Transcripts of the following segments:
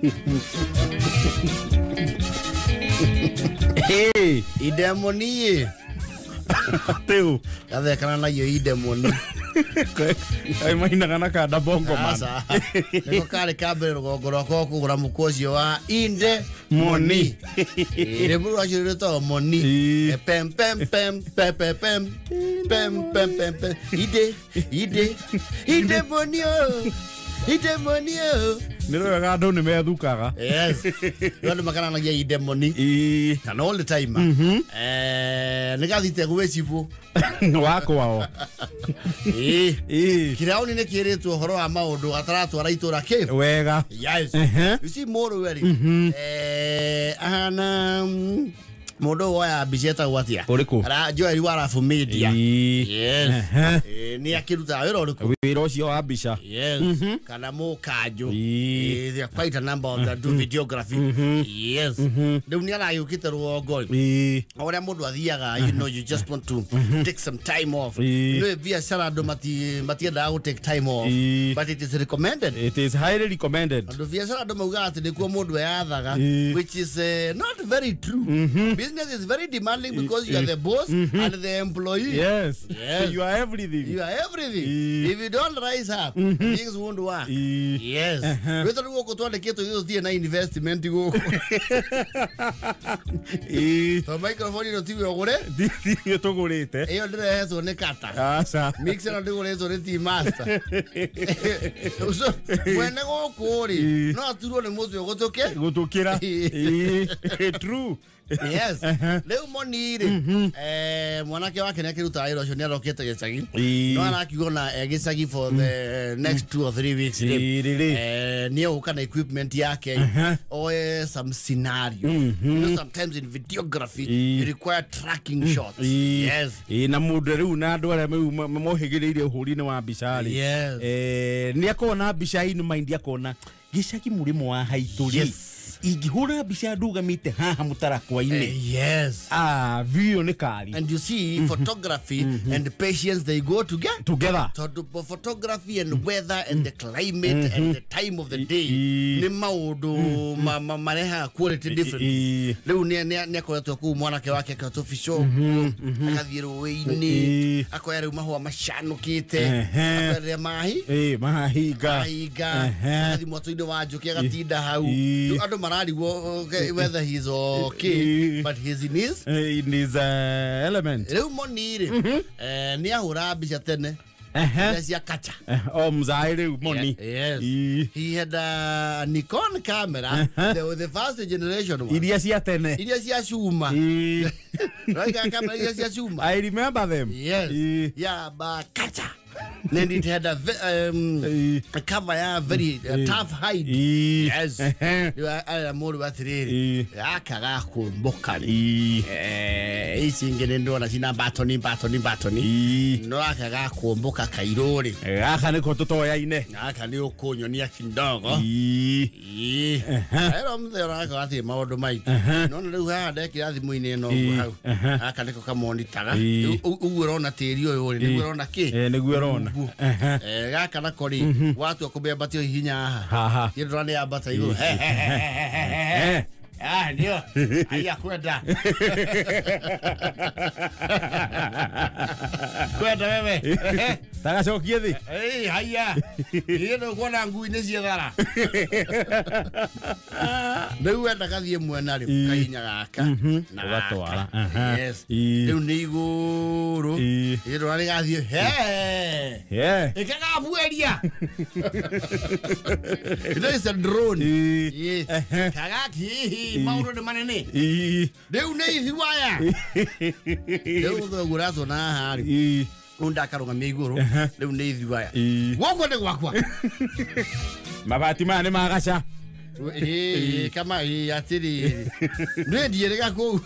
Hey, idemoni. Teu. Ade kana na yo idemoni. Ai maina kana ka da bongo man. Asa. Niko kale kabere rugogoro ko kugura mukozi wa inde moni. Ire buru ajire to moni. Pem pem pem pem pem pem pem pem pem pem. Ide moni o. Ide moni o. Nero ga do ne me dukaga. Yes. Ndio makana na ya ide moni. And all the time. Negathite gwecibu. Wako wao. Kiraoni ne kiretu horo wa maundu ataratu araitura ke. Wega. Yes. You see more very. Ana modo wa bijeta watia. Oriko. Ara jo eri wara fu media. Yes. Ni akiruta wero oriko. Wero cio abisha. Yes. Kana mo kajo. There are quite a number of that do videography. Yes. Dunia la yukite ruogo. Ora modo athiaga, you know, you just want to take some time off. You know, via salado mati da take time off. But it is recommended. It is highly recommended. And via salado mugati de ko modo yathaga, which is not very true. Business is very demanding because you are the boss and the employee. Yes. You are everything. You are everything. If you don't rise up, things won't work. Yes. We don't go to the keto use DNA investment go. So microphone no TV ogore. Yo togorete. Eyo ndire hezo ne kata. Asa. Mixer no ndire hezo ne team master. So when go kori, no aturo ne mozo gotoke. Gotokira. True. Yes. Leo monire. Mwanake wake ne kiruta iro shoni arokete gecagi. No anakigona gecagi for the next 2 or 3 weeks. Niyo ukana equipment yake or some scenario. You know, sometimes in videography you require tracking shots. Yes. Na muderu na ndo ara mohigiriire uhuri-ini wa bicari. Yes. Ni akona bicari no mind yakona gicagi murimo wa haituri. Igihura bisha duga mite haha mutara kwa ine. Yes. View ni kali. And you see photography and patience, they go together. So photography and weather and the climate and the time of the day ni maudu mareha quality different. Leo ni kwa ku mwanake wake kwa tofisho akathiro weini akoya ru mahwa mashano kite akoya mahi ga adi moto ndo wajoke gatinda hau ando marari whether he's okay but he's in his element. Leo monire ni ahura bicha tene. Yes, ya kacha. Mzaire money. Yes. He had a Nikon camera. They were the first generation one. Idias ya tene. Idias ya shuma. Right, camera idias ya shuma. I remember them. Yes. Yeah, but kacha. Then it had a cover, very tough hide. Yes. You are more about it. Akaraku Bokari. Isingendo na sina batoni. No akaraku Boka Kairori. Akane kototo ya ine. Akane okonyo ni akindogo. I don't know akati maodo mai. No no ha de kiathi muine no hau. Akane ko kamoni taga. Uurona teri oyo ni uurona ki. Rona. Gaka na kori watu akubea batio hinya haha yirani abata hiyo ndio haya kwenda wewe taka shoki hivi haya hiyo kwa ngui nesi thara ndio enda kathie mwenari kahinya gaka na gatwara yes ndio ni iguru hiyo ari gathie ikaga bueria it is a drone yes kagaki mauro de manene deu nei thiwaya deu thogurato na hari unda karonga miguru deu nei thiwaya gwakwa de gwakwa mabati mane magacha kama atiri ndiye gako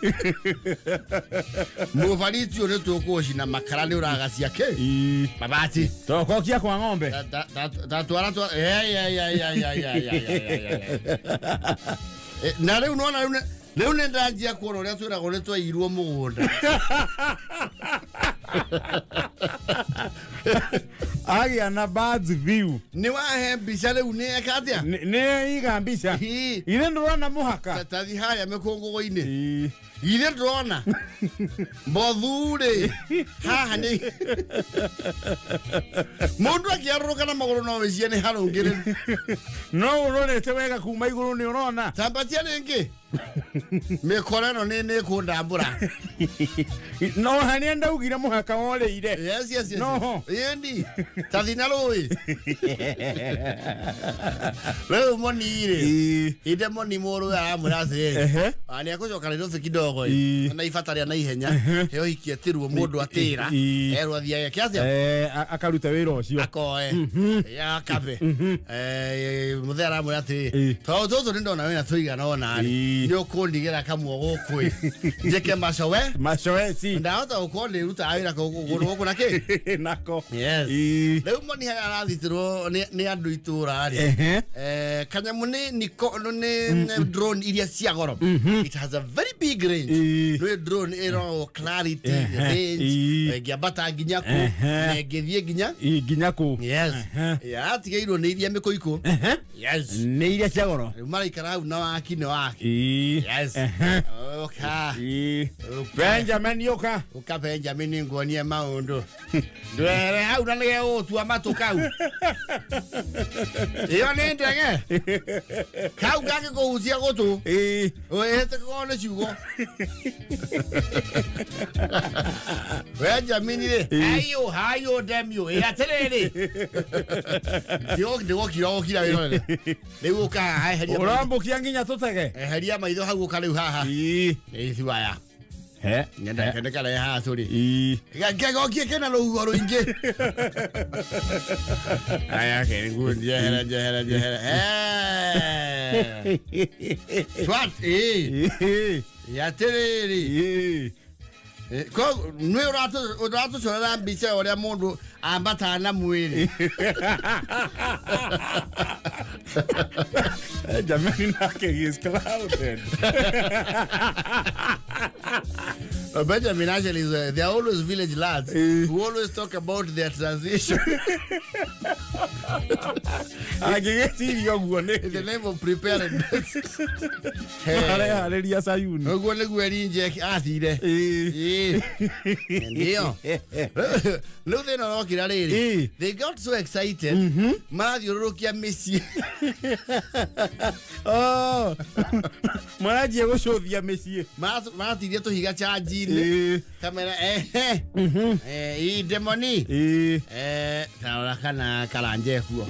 mufaliti ore tokoshi na makara ni uragacia ke mabati tokokia kwa ng'ombe tatwara na leo unaona leo nenda njia kuona uria twira gore twa irwo mugunda Agia na birds view. Ni wahe mbica rĩu nĩ eka atĩa? Nĩ iga mbica. Ile ndĩrona mũhaka. Tathi harĩa mĩkũngũgũ-inĩ. Ile ndĩrona. Mothure. Haha nĩ. Mũndũ akĩarũrũka na magũrũ no wĩcie nĩ harũngĩrĩru. No ũrorete wega kuma igũrũ nĩ ũrona. Tambatia rĩngĩ. Mĩkora ĩno nĩ kũndambũra. No hania ndaugire mũhaka worĩire. Yes. No. Yendi. Tathi na rũĩ. Rĩu monire. Inde moni mũrũ aramũra atĩrĩrĩ. Nĩ ekũcoka Nairobi kidogo. Na ibatarĩa na ihenya. Heo ikietirwo mũndũ atĩra. Erwo athiage kĩatĩa. Akaruta wĩra ũcio. Akoe. Ya kabe. Mũthee aramũra atĩrĩrĩ. Tũtũ nĩ ndona wĩna tũigana ona rĩ. Nĩ ũkũndigĩra kamwe gũkũ. Njĩke macowe. Macowe si. Ndahota gũkorwo nĩ ruta wĩra kũgũrũ gũkũ na kĩ? Nako. Yes. Rĩu moni haya arathitĩrwo nĩ andũ itũra rĩ. Kanyamũ nĩ drone iria cia goro. It has a very big range. Nĩ drone ĩro clarity, range, ngĩambata nginya kũ, ngĩthiĩ nginya kũ. Yes. Yatigĩirwo nĩ iria mĩkũikũ. Yes. Nĩ iria cia goro. Rĩu maraikara hau na wakinĩ wake. Yes. Oka. Benjamin yoka. Uka Benjamin ngonie maũndũ. Ndwere hau na nĩge ũtua matũ kau. Iyo nĩ ndege. Kau gagĩkũhutia gũtũ. Wĩhĩte kũgorwo nĩ ciugo. Benjamin rĩ. Hayo demio. Atĩrĩrĩ. Ndigũkira wĩrorere. Rĩu ũka heria. Ũrambũkia nginya tũtege. Heria maitho hau ũka rĩu haha. Ĩci waya. Nyenda kende kala haha tũrĩ. Gĩgokie kena rũhuho rũingĩ. Aya kengu njehera. Twat. Yatĩrĩrĩ. Ko nĩ ũratũcora mbica ũrĩa mũndũ ambata na mwĩrĩ. Benjamin nake he is clouded. Benjamin actually is they are always village lads who always talk about their transition. In the name of preparedness. Haleluya Sayuni. Oguo nĩguo erinje athire. Ndio. Rĩu thĩna ũrokĩra rĩrĩ. They got so excited. Mathiũrũrũkia mĩciĩ. Oh. Maranjia gũcũthia mĩciĩ. Maratirie tũhiga charge-inĩ. Kamera demoni. Taura kana karanje kuo.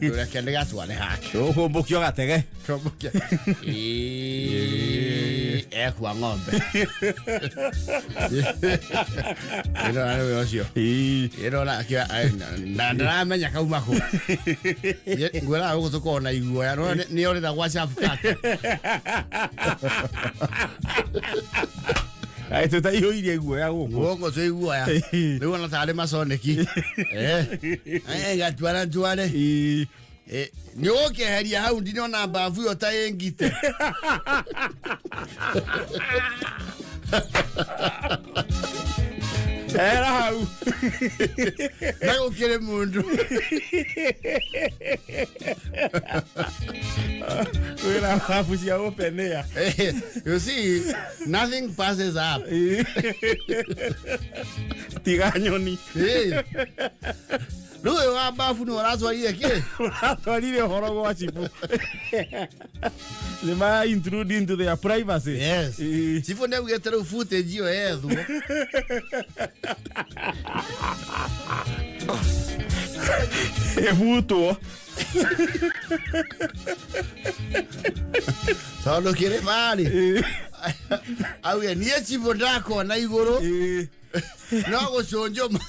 Ndũreke ndĩgatware hake. Ũkũmbũkio gatege. Kũmbũkia. Ekwa ng'ombe. Ĩrora rĩu ũcio. Ĩrora na ndaramenya kauma kũ. Ngwĩra gũkũ tũkorwo na iguoya. Nĩ orĩra gwa shafu kaka. Ai tũtaihũirie guoya gũkũ. Gũkũ twĩ guoya. Rĩu ona tarĩ maconeki. Gatwara. Nĩ ũkeheria hau ndinona mbabu ĩyo ta ĩngite. Era hau. Na gũkĩrĩ mũndũ. Wĩra mbabu cia open air. You see, nothing passes up. Tiga nyoni. Rĩu ũyũ wa mbabu nĩ ũratwarire kĩ? Ũratwarire ũhoro gwa cibu. They might intrude into their privacy. Yes. Cibu nĩ augĩte rĩu footage ĩyo yethwo. Ebutwo. Tondũ kĩrĩ marĩ. Auge niĩ cibu ndakona igũrũ. No gũcũnjũma.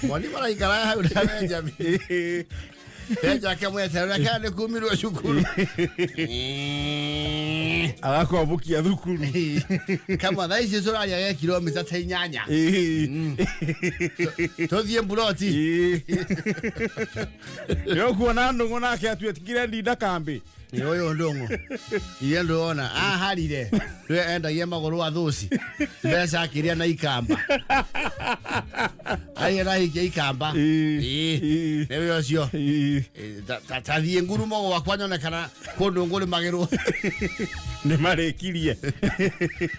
Mwani maraikara hau na Benjamin. Benjamin mweterera kana kumirwo cukuru. Agakwambukia thukuru. Kama thaa ici tũraria kilomita ta 8. Tũthiĩ mburoti. Yo kuona ndũngũ nake atuĩtikire ndinda kambi. Yoyo ndongo. Yendo ona harire. Enda yema goro athuci. Mbeca akiria na ikamba. Ai na ikamba. Newe ocio. Tathie ngurumo gwakwanyone kana kundu nguri magirwo. Ni marekirie.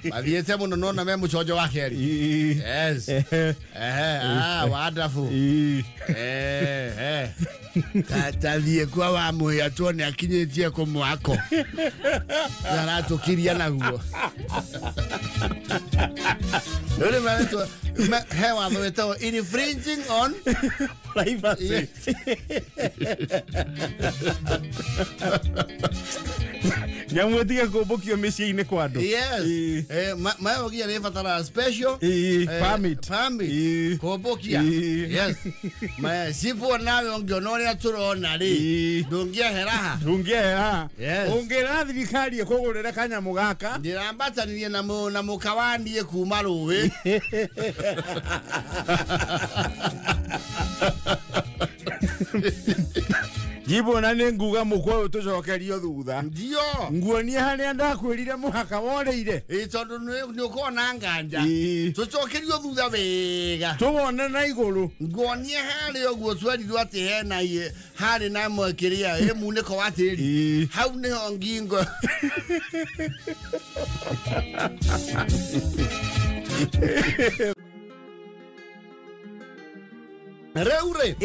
Mathiete muno nona me mucojo wa keri. Yes. Wonderful. Tathie kwa wa muya tuone akinyitie ku mwako. Naratukiria naguo. Nole maneto hewa weto infringing on privacy. Nyamutika kubukio miciini kwando. Yes. Mayogia ni fatara special permit. Kubukia. Yes. Ma sipo nawe ongionoria turona ri. Dungia heraha. Yes. Ongera thirikari kugurira kanyamu gaka. Ndirambatanirie na mukawandie kuma ruwe. Jibo na nenguga mukwa utucokerio thutha. Ndio. Nguonie haria ndakwirire muhaka woreire. Tondu ni ukona nganja. Tucokerio thutha wega. Tubone na iguru. Nguonie haria oguo twerirwo ati hena ye hari na mwekiria muniko wa tiri. Hau ni hongingo. Reure.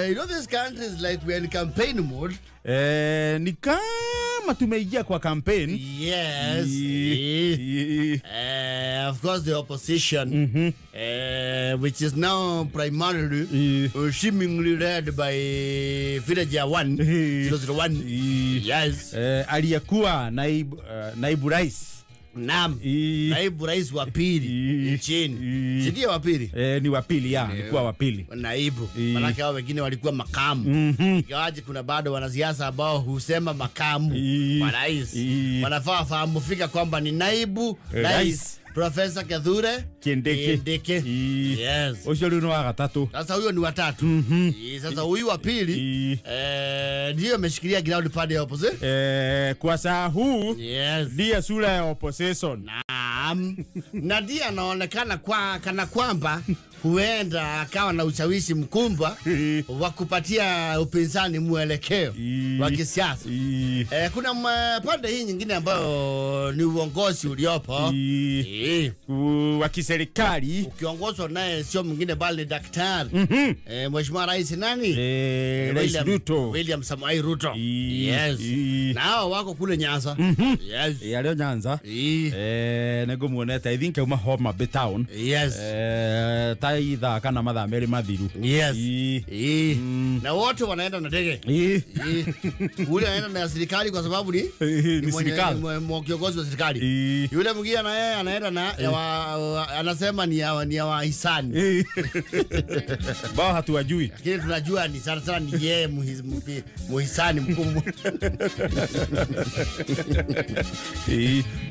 You know this country is like we're in campaign mode. Ni kama tumeingia kwa campaign. Yes. Of course the opposition, which is now primarily seemingly led by Villager 1. Yes. Aliyekuwa naibu rais. Naam. Naibu rais wa pili nchini. Sidia wa pili? Ni wa pili alikuwa wa pili. Naibu. Manake hao wengine walikuwa makamu. Ingawaje kuna bado wanasiasa ambao husema makamu wa rais. Wanafaa fahamu fika kwamba ni naibu rais. Professor Kithure Kindiki. Yes. Ucio ni wa gatatu. Sasa huyo ni wa tatu. Sasa huyu wa pili ndio ameshikilia ground pande ya opposition. Kwa saa huu ndiye sura ya opposition. Naam. Na ndiye anaonekana kana kwamba huenda akawa na ushawishi mkubwa wa kupatia upinzani mwelekeo wa kisiasa. Kuna pande hii nyingine ambayo ni uongozi uliopo wa kiserikali ukiongozwa naye sio mwingine bali daktari Mheshimiwa Rais nani? Rais Ruto. William Samoei Ruto. Yes. Nao wako kule Nyanza. Yes. Alio Nyanza. Nego muoneta I think uma Homa Bay town. Yes. Taitha kana mathaa meri mathiru. Yes. Na wote wanaenda na ndege. Ule anaenda na serikali kwa sababu ni serikali. Kiongozi wa serikali. Yule mwingine na yeye anaenda na anasema ni ya wahisani. Bao hatuwajui. Lakini tunajua ni sana ni yeye muhisani mkubwa.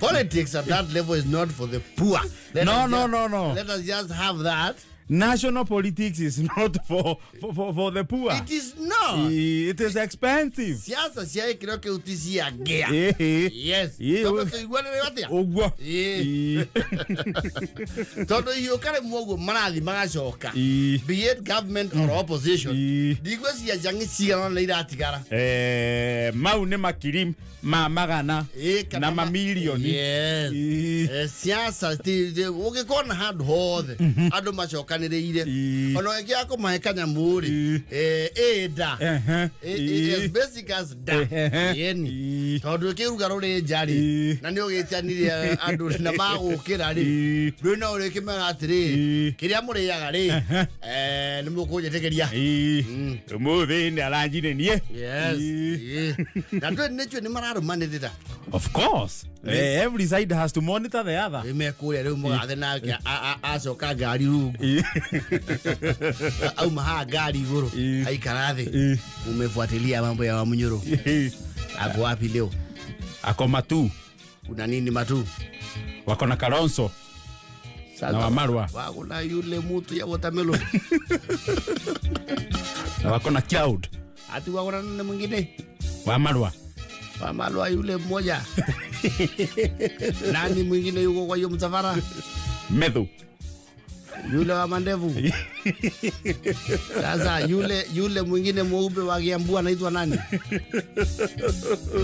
Politics at that level is not for the poor. No. Let us just have that. National politics is not for the poor. It is not. It is expensive. Siasa sia kiroke utisia gea. Yes. Ogwa. Todo hiyo kare mwogo marathi magacoka. Be it government or opposition. Digwe sia jangi sia na iratigara. Mau ne makirim magana na mamilioni. Yes. Siasa ugikona hand hothe. Ado macoka nireire ono ege ako mahekanya muri eda as basic as da yeni tondu kiruga ruri njari na ni ugitianirie andu na magukira ri rwina uri kimera atiri kiria muriaga ri ni mukunjetegeria muthi ni aranjine nie. Yes. Na ndo necho ni mararumanirira. Of course. Every side has to monitor the other. Imekuria riu mugathe na acoka ngari rungu au maha gari iguru aikara thi umefuatilia mambo ya Wamunyoro. Ako wapi leo? Ako Matu. Kuna nini Matu? Wako na Kalonzo na Wamarwa. Wako na yule mtu ya watermelon. Na wako na Cloud. Ati wako na nani mwingine? Wamarwa. Wamalwa yule mmoja. Nani mwingine yuko kwa hiyo msafara? Medhu. Yule wa mandevu. Sasa yule mwingine mweupe wa Kiambu anaitwa nani?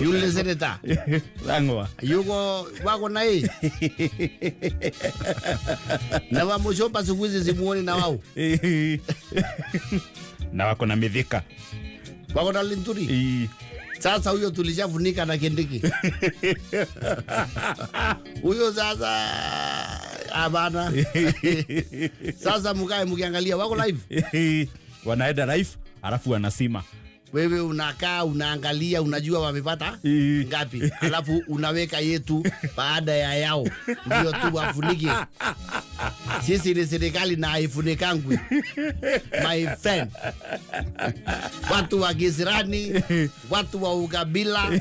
Yule seneta. Langwa. Yuko wako na yeye. Na wa Mushoba siku simuoni na wao. Na wako na Mithika. Wako na Linturi. Sasa huyo tulishafunika na Kindiki. Huyo sasa abana. Sasa mkae mkiangalia wako live. Wanaenda live alafu wanasima. Wewe unakaa unaangalia unajua wamepata ngapi, alafu unaweka yetu baada ya yao ndio tu wafunike. Sisi ni serikali na haifunikangwi, my friend. Watu wa kisirani, watu wa ukabila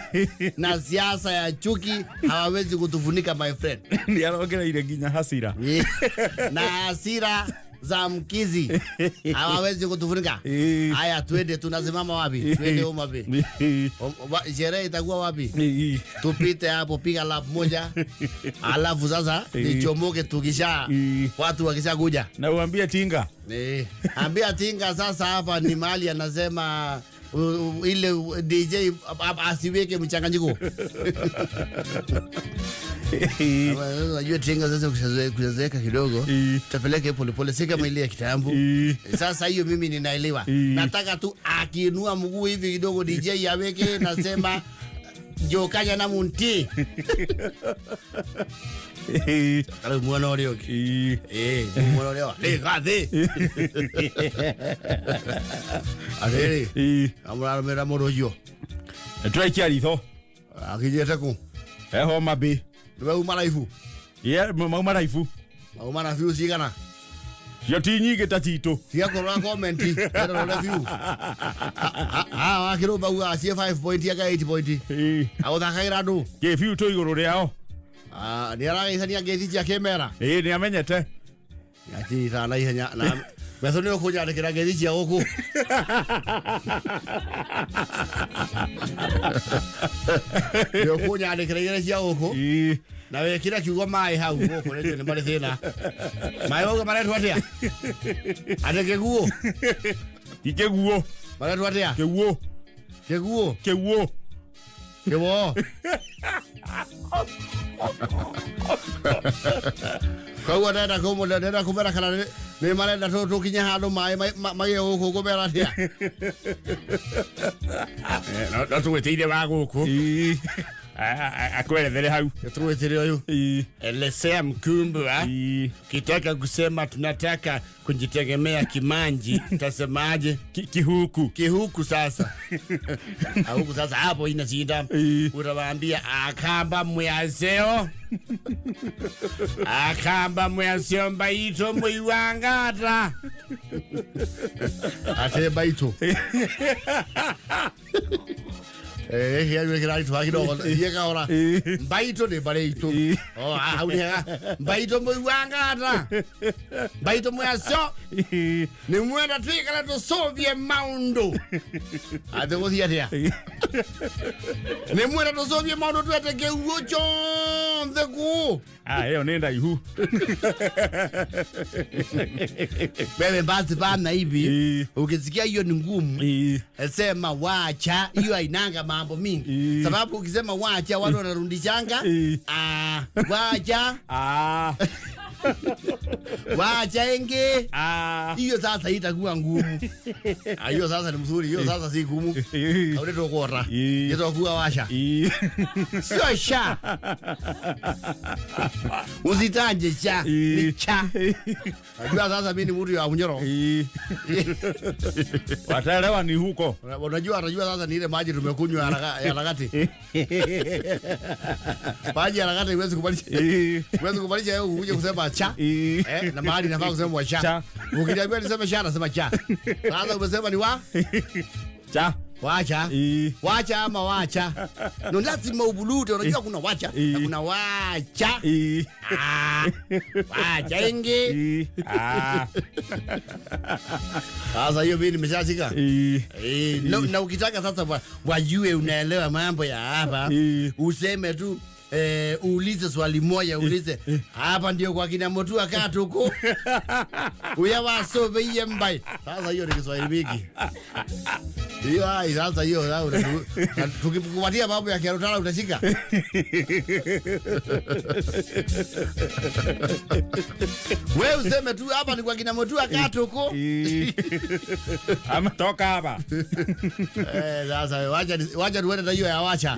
na siasa ya chuki hawawezi kutufunika, my friend. Ni anaongea ile ginya hasira. Na hasira za mkizi hawawezi kutufunika. Haya, twende, tunasimama wapi? Twende Umabe. Sherehe itakuwa wapi? Tupite hapo, piga lap moja. Alafu sasa nichomoke tukisha watu wakisha kuja. Na uambie Tinga. Ambia Tinga sasa hapa ni mahali anasema ile DJ asiweke mchanganyiko. Unajua Tinga sasa kuchezeka kidogo, tapeleke pole pole, si kama ile ya kitambo. Sasa hiyo mimi ninaelewa. Nataka tu akiinua mguu hivi kidogo DJ aweke, nasema jokanya na munti. Kale mwana wale yoki. Mwana wale wa. Gade. Adere. Amara mera morojo. Try kiaritho. Akijeta ku. Homa Bay. Wewe umaraifu. Maraifu. Maraifu sigana. Yoti nyingi tatito. Sia korwa comment. Ndio review. Akiro bagu asie 5 point ya 8 point. Au thakaira ndu. Ke view to iguru riao. Ni arageithania ngethi ya kamera. Ni amenyete. Ati sana ihenya na Beso ni okunya ndikira ngethi cia guku. Ni okunya ndikira ngethi cia guku. Na wekira kiugo mai hau guku ndio ni mari thina. Mai oga mari twatia. Ate guo. Ike guo. Mari twatia. Keguo. Keguo. Keguo. Keguo. Kwa dada komo dada kumera kana ni marenda to kinya handu mai mai guku kumera tia. No tuweteire wa guku. Akwelezele hau. Tuweteire huyu. Elesea Mkumbwa. Kitaka kusema tunataka kujitegemea kimanji. Tasemaje? Kihuku. Kihuku sasa. Huku sasa hapo ina shida. Utawaambia akamba mwazeo. Akamba mwazeo Mbaito mwiwangata. Ate Mbaito. Hiyo kira itu kidogo. Yeka ora. Mbaito ni Mbaito. Hauniga. Mbaito mwiwangata. Mbaito mwazeo. Ni mwenda twikala to Soviet Maundo. Ate gothia tia. Ni mwenda to Soviet Maundo tweteke uocho ndeku. Hiyo nenda ihu. Bebe basi bana hivi. Ukisikia hiyo ni ngumu. Sema wacha, hiyo hainanga mambo mingi. Sababu ukisema wacha watu wanarudishanga. Wacha. Wacha enge. Hiyo sasa itakuwa ngumu. Hiyo sasa ni mzuri, hiyo sasa si ngumu. Au ndio kuota. Hiyo kuwa washa. Sio sha. Usitanje cha, ni cha. Unajua sasa mimi ni mtu wa Munyoro. Wataelewa ni huko. Unajua sasa ni ile maji tumekunywa ya harakati. Maji ya harakati huwezi kubadilisha. Huwezi kubadilisha wewe uje kusema cha. Na mahali nafaa kusema wa cha. Ukiniambia niseme cha nasema cha. Sasa umesema ni wa cha. Wacha. Wacha ama wacha. No lazima ubulute, unajua kuna wacha na kuna wacha. Wacha ingi. Sasa hiyo mimi nimeshashika. Na ukitaka sasa wajue unaelewa mambo ya hapa, useme tu uulize swali moja, uulize hapa ndio kwa kina Mutua Katuko. Uya wasove yembai. Sasa hiyo ni Kiswahili mingi. Hiyo sasa hiyo tukikupatia mambo ya Kiarutala utashika. Wewe useme tu hapa ni kwa kina Mutua Katuko. Ama toka hapa. Sasa wacha tuende na hiyo ya wacha.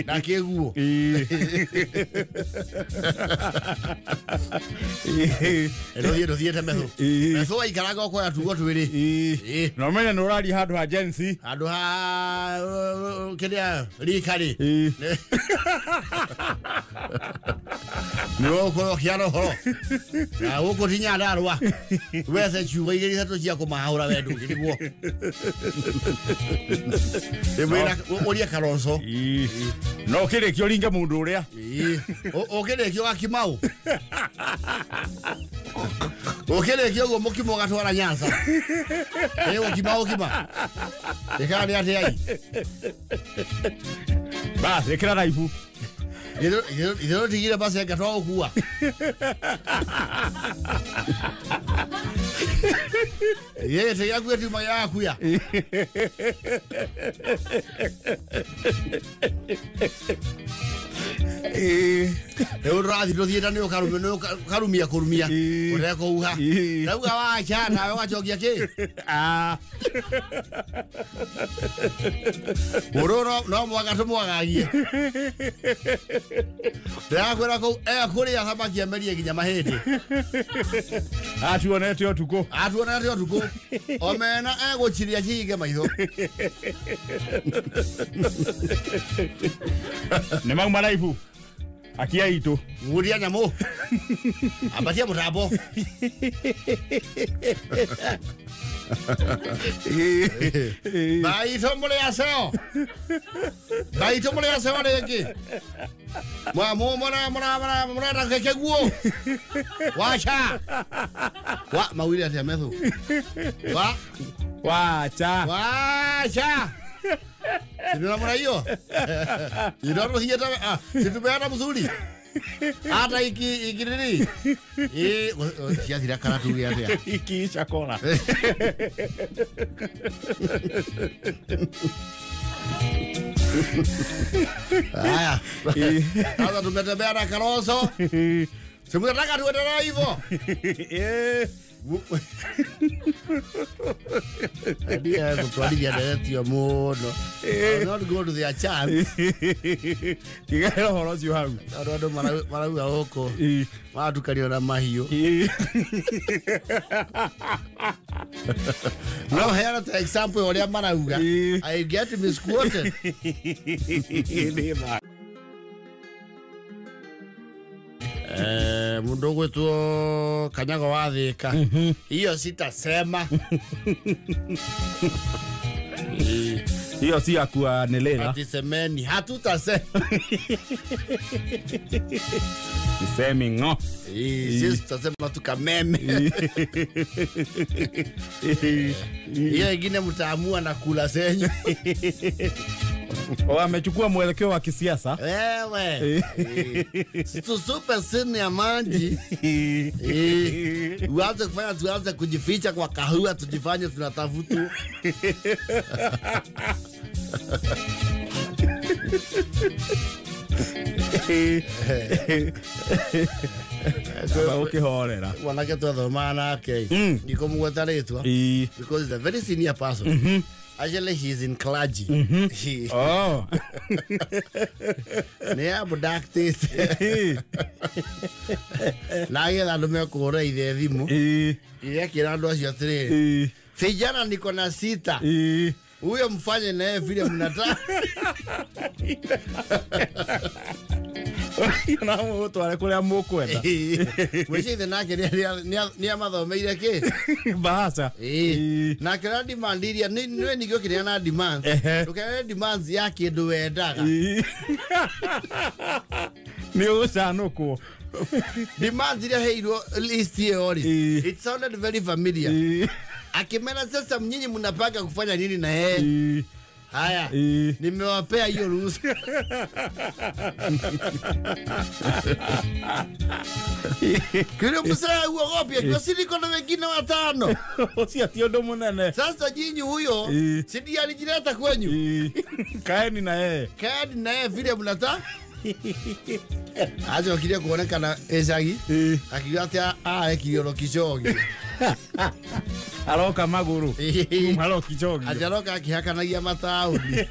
Na keguo. Ero thiete metho. Metho aikaraga kwa atugo twiri. No menya no rari handu ha Jensi. Handu ha kiria rikari. No ko kiaro ho. Na uko tinya ndarwa. Wese chuga igiri thatu cia kumahura wendu ngiriguo. Ebera oria Kalonzo. No kire kio ringa mundu uria. Okire kio akimau. Okire kio go mukimo gatwara Nyanza. Okimau kima. Ekani ate ai. Ba, ekira raifu. Idoro tigire basi gatwa okua. Yeye teya kwetu maya kuya. Eurathi ndothieta ni ukarumia kurumia ureko uha nauga wacha na wachokia ki uroro no mwaga tumwagagie ndakwira ko kuria thamaki amerie ginya mahindi atuonete otuko omena eguchiria chinge maitho ne mauma raifu akia itu nguria nyamo abatia mutambo Baito mule aseo rĩngĩ mwana kekeguo wacha mawili atia methu wacha Sinuna mwana hiyo Idoro hiyata Situbeana mzuri Hata iki nini Siya sila karatu ya tia Iki chakona Haya Sasa tumetembea na Kalonzo Simutataka tuendelea hivyo idea to twadithia nderetio muno not go to their chance kigero horo cio hau andu marauga huko matukanio na mahiũ no here to example oria marauga I get misquoted mundu gwitwo Kanyago wa Thika hiyo sitasema hiyo si akua nelela atisemeni hatutasema nisemi ngo sisi tutasema tukameme hiyo ingine mtaamua na kula senyu amechukua mwelekeo wa kisiasa wewe super sini ya maji uanze kufanya tuanze kujificha kwa kahua tujifanye tunatafutu ukihorera wanake twathomana nake niko mugwetaritwa because he's a very senior person actually he's in clergy oh ne abducted na yeye ndo mekora ile thimu ile kirando acio atiriri vijana niko na 6 huyo mfanye naye vile mnataka Na mutware kuria mukwenda Mwici ithe nake ni amathomeire ki bahasa na kira demand iria ni nigio kiria na demand ukere demands ya kindu wendaga ni ucanukwo demands iria heirwo list hiyo it sounded very familiar akimena sasa mnyinyi mnapanga kufanya nini na yeye haya nimewapea hiyo ruhusa kile msraa uogopia kwa siliko na wengine watano si ationdo munene sasa nyinyi huyo sidi alijileta kwenyu kaeni na yeye vile mnata aje wakilia kuonekana ezagi akigatia kioro kichogi aroka maguru malo kichogi ajaroka akihakanagia matauni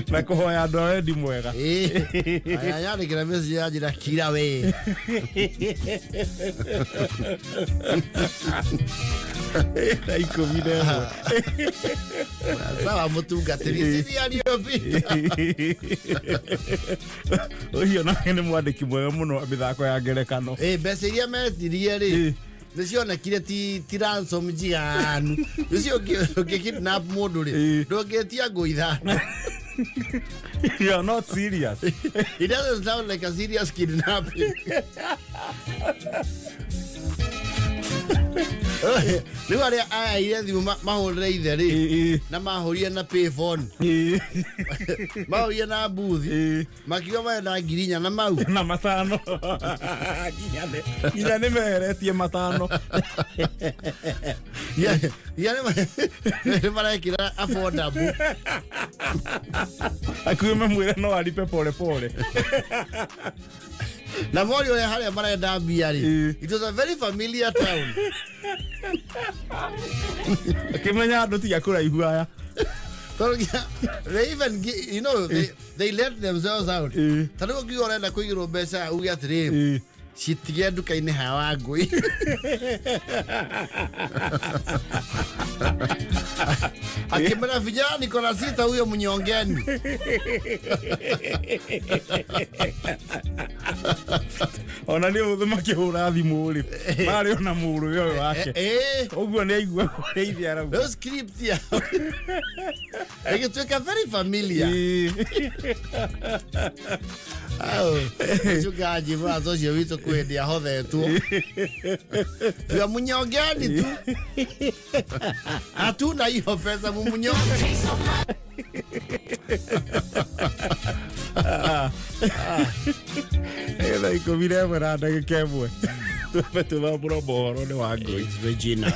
na kuhoya andu a wendi mwega aya yandikira message ya njira kira we ikumi sawa mutungatiri sidi aliopita uyo nake ni mwandiki mwega muno mithako ya ngerekano mbeca iria metirie ri nicionekire ti ransom jiganu ucio kidnap mundu ri ndongetia ngũitha you're not serious it doesn't sound like a serious kidnapping ni wale aya ile thimu mahurire ithe ri na mahurie na payphone mahurie na buthi makiwa maenda ngirinya na mau na matano nginya ni meheretie matano yani marekira affordable akume mwire no alipe pole pole na mori ole haria marenda mbia ri it was a very familiar town kimenya andu tiga kuraihu aya they even you know they let themselves out tano ngiyo renda kuigirwo mbeca ugi atiri citige nduka-inĩ hawa ngui akimena vijana niko na sita huyo mnyongeni ona ni uthumaki hura thimu ri mari ona muru yo wake uguo ni aigua kureithia ara those script ya ikituika very familiar Chukaji mwazo cio wito kwendia hothetwo ya munyongeni tu hatuna hiyo pesa mumunyonge ela ikomire mwana ndagikemwe tuve tuva muromo horo ni wa ngui Regina